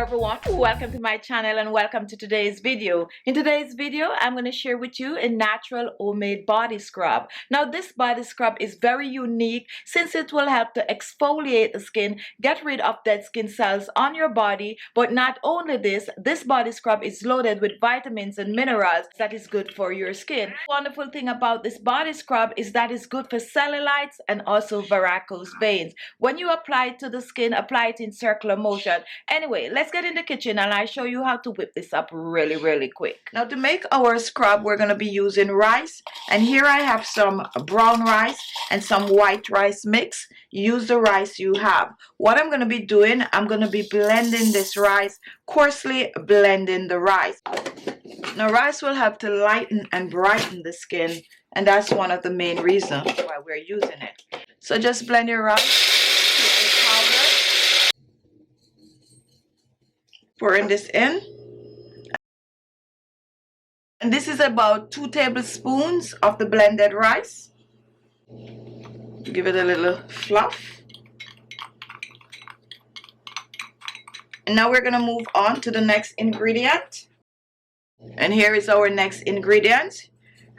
everyone, welcome to my channel and welcome to today's video. In today's video, I'm going to share with you a natural homemade body scrub. Now this body scrub is very unique since it will help to exfoliate the skin, get rid of dead skin cells on your body. But not only this body scrub is loaded with vitamins and minerals that is good for your skin. The wonderful thing about this body scrub is that it's good for cellulites and also varicose veins. When you apply it to the skin, apply it in circular motion. Anyway, let's get in the kitchen and I'll show you how to whip this up really quick. Now to make our scrub, we're going to be using rice. And here I have some brown rice and some white rice mix. Use the rice you have. What I'm going to be doing, I'm going to be blending this rice, coarsely blending the rice. Now rice will help to lighten and brighten the skin, and that's one of the main reasons why we're using it. So just blend your rice, take the powder, pouring this in. And this is about 2 tablespoons of the blended rice. Give it a little fluff. And now we're going to move on to the next ingredient. And here is our next ingredient.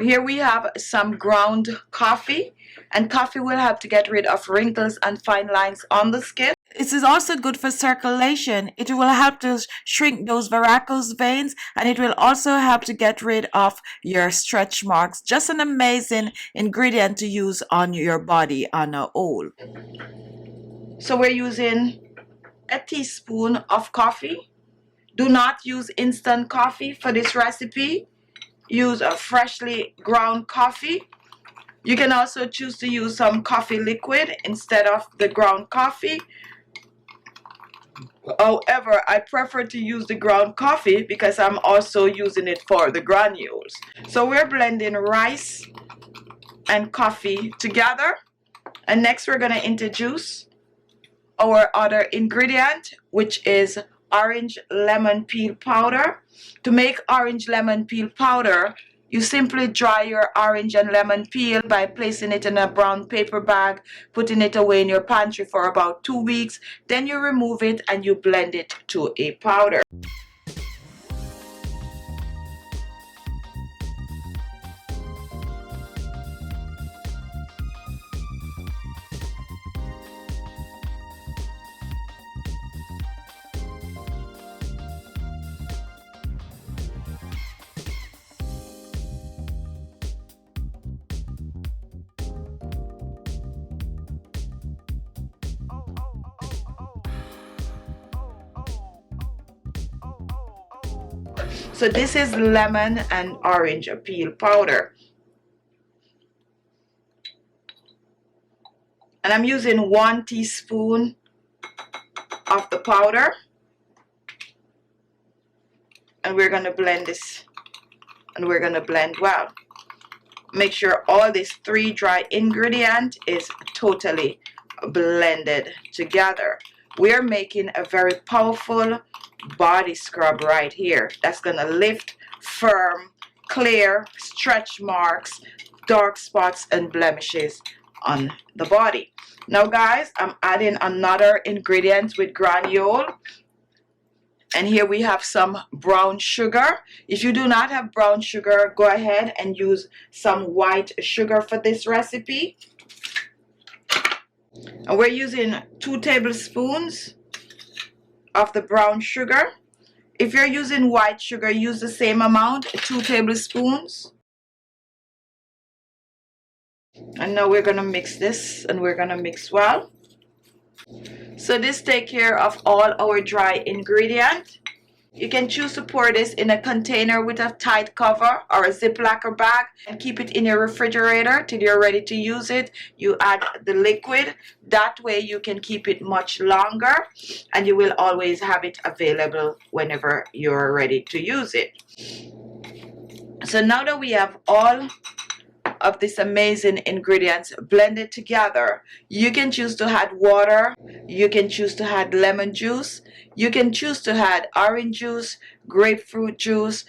Here we have some ground coffee, and coffee will help to get rid of wrinkles and fine lines on the skin. This is also good for circulation. It will help to shrink those varicose veins, and it will also help to get rid of your stretch marks. Just an amazing ingredient to use on your body on a whole. So we're using a teaspoon of coffee. Do not use instant coffee for this recipe. Use a freshly ground coffee. You can also choose to use some coffee liquid instead of the ground coffee. However, I prefer to use the ground coffee because I'm also using it for the granules. So we're blending rice and coffee together. And next we're going to introduce our other ingredient, which is orange lemon peel powder. To make orange lemon peel powder, you simply dry your orange and lemon peel by placing it in a brown paper bag, putting it away in your pantry for about 2 weeks. Then you remove it and you blend it to a powder. So this is lemon and orange peel powder. And I'm using 1 teaspoon of the powder. And we're going to blend this. And we're going to blend well. Make sure all these 3 dry ingredients is totally blended together. We're making a very powerful body scrub right here that's gonna lift, firm, clear stretch marks, dark spots and blemishes on the body. Now guys, I'm adding another ingredient with granule, and here we have some brown sugar. If you do not have brown sugar, go ahead and use some white sugar for this recipe. And we're using 2 tablespoons of the brown sugar. If you're using white sugar, use the same amount, 2 tablespoons. And now we're going to mix this, and we're going to mix well. So this takes care of all our dry ingredients. You can choose to pour this in a container with a tight cover or a Ziploc bag and keep it in your refrigerator till you're ready to use it. You add the liquid. That way you can keep it much longer and you will always have it available whenever you're ready to use it. So now that we have all of these amazing ingredients blended together, you can choose to add water, you can choose to add lemon juice, you can choose to add orange juice, grapefruit juice.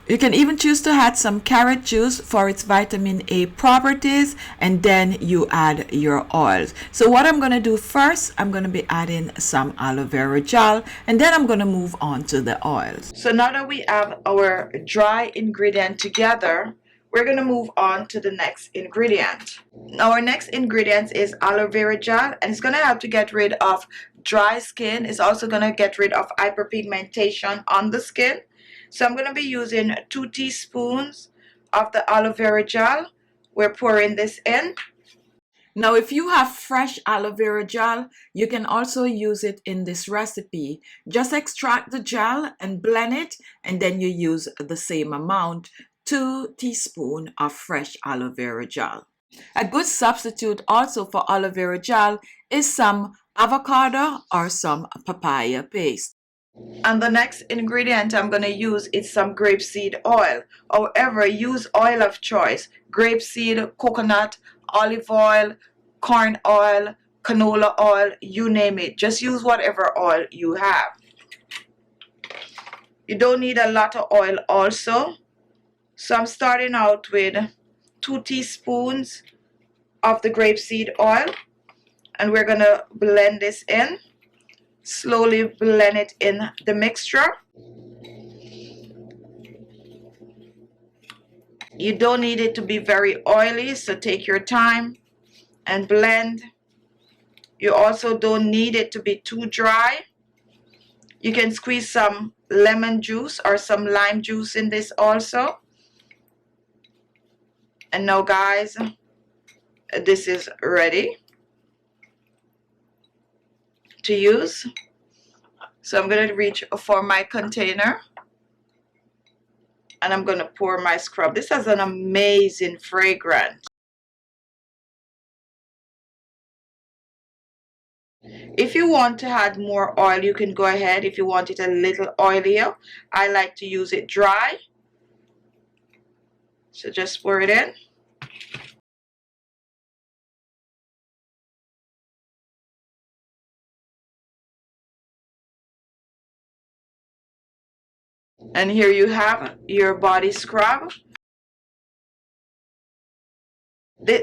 You can even choose to add some carrot juice for its vitamin A properties, and then you add your oils. So what I'm going to do first, I'm going to be adding some aloe vera gel, and then I'm going to move on to the oils. So now that we have our dry ingredient together, we're going to move on to the next ingredient. Now our next ingredient is aloe vera gel, and it's going to help to get rid of dry skin. It's also going to get rid of hyperpigmentation on the skin. So I'm going to be using 2 teaspoons of the aloe vera gel. We're pouring this in. Now, if you have fresh aloe vera gel, you can also use it in this recipe. Just extract the gel and blend it, and then you use the same amount, 2 teaspoons of fresh aloe vera gel. A good substitute also for aloe vera gel is some avocado or some papaya paste. And the next ingredient I'm going to use is some grapeseed oil. However, use oil of choice. Grapeseed, coconut, olive oil, corn oil, canola oil, you name it. Just use whatever oil you have. You don't need a lot of oil also. So I'm starting out with 2 teaspoons of the grapeseed oil. And we're going to blend this in. Slowly blend it in the mixture. You don't need it to be very oily, so take your time and blend. You also don't need it to be too dry. You can squeeze some lemon juice or some lime juice in this also. And now guys, this is ready to use. So I'm going to reach for my container and I'm going to pour my scrub. This has an amazing fragrance. If you want to add more oil, you can go ahead. If you want it a little oilier, I like to use it dry. So just pour it in. And here you have your body scrub.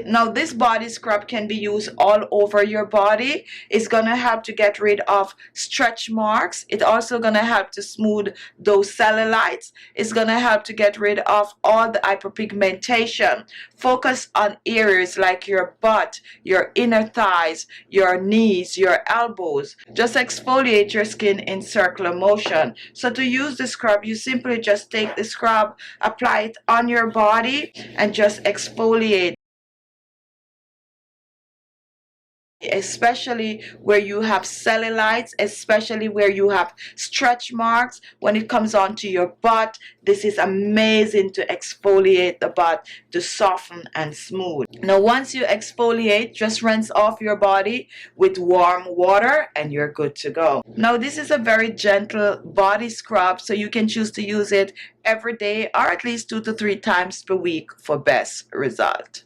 Now this body scrub can be used all over your body. It's going to help to get rid of stretch marks. It's also going to help to smooth those cellulites. It's going to help to get rid of all the hyperpigmentation. Focus on areas like your butt, your inner thighs, your knees, your elbows. Just exfoliate your skin in circular motion. So to use the scrub, you simply just take the scrub, apply it on your body, and just exfoliate. Especially where you have cellulites, especially where you have stretch marks. When it comes onto your butt, this is amazing to exfoliate the butt to soften and smooth. Now once you exfoliate, just rinse off your body with warm water and you're good to go. Now this is a very gentle body scrub, so you can choose to use it every day or at least 2 to 3 times per week for best result.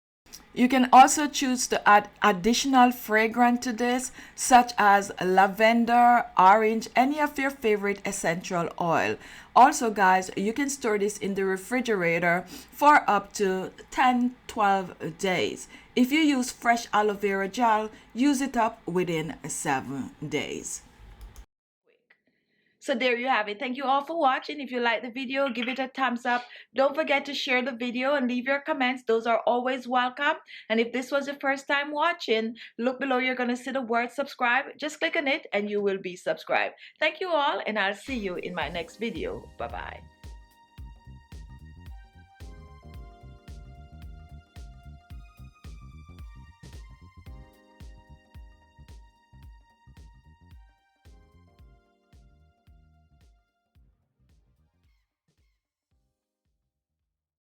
You can also choose to add additional fragrance to this, such as lavender, orange, any of your favorite essential oil. Also guys, you can store this in the refrigerator for up to 10-12 days. If you use fresh aloe vera gel, use it up within 7 days. So there you have it. Thank you all for watching. If you like the video, give it a thumbs up. Don't forget to share the video and leave your comments. Those are always welcome. And if this was your first time watching, look below. You're going to see the word subscribe. Just click on it and you will be subscribed. Thank you all, and I'll see you in my next video. Bye-bye.